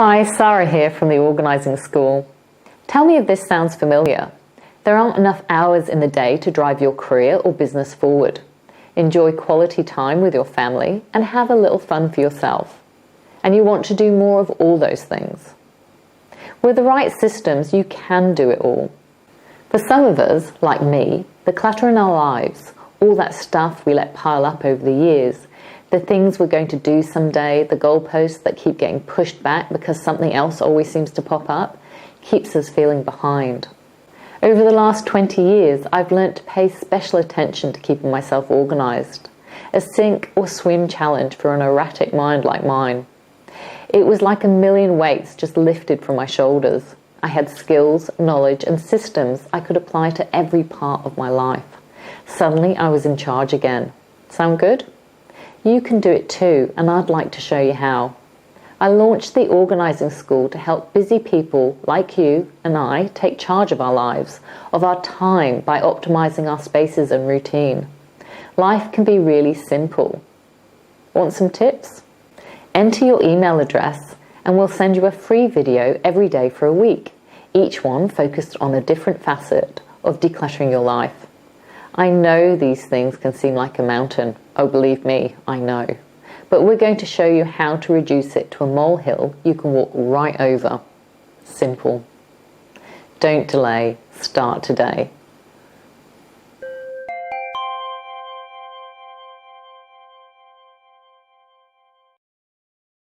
Hi, Sara here from the Organising School. Tell me if this sounds familiar. There aren't enough hours in the day to drive your career or business forward. Enjoy quality time with your family and have a little fun for yourself. And you want to do more of all those things. With the right systems, you can do it all. For some of us, like me, the clutter in our lives, all that stuff we let pile up over the years, the things we're going to do someday, the goalposts that keep getting pushed back because something else always seems to pop up, keeps us feeling behind. Over the last 20 years, I've learnt to pay special attention to keeping myself organised. A sink or swim challenge for an erratic mind like mine. It was like a million weights just lifted from my shoulders. I had skills, knowledge and systems I could apply to every part of my life. Suddenly I was in charge again. Sound good? You can do it too, and I'd like to show you how. I launched the Organising School to help busy people like you and I take charge of our lives, of our time by optimising our spaces and routine. Life can be really simple. Want some tips? Enter your email address and we'll send you a free video every day for a week, each one focused on a different facet of decluttering your life. I know these things can seem like a mountain. Oh, believe me, I know. But we're going to show you how to reduce it to a molehill you can walk right over. Simple. Don't delay. Start today.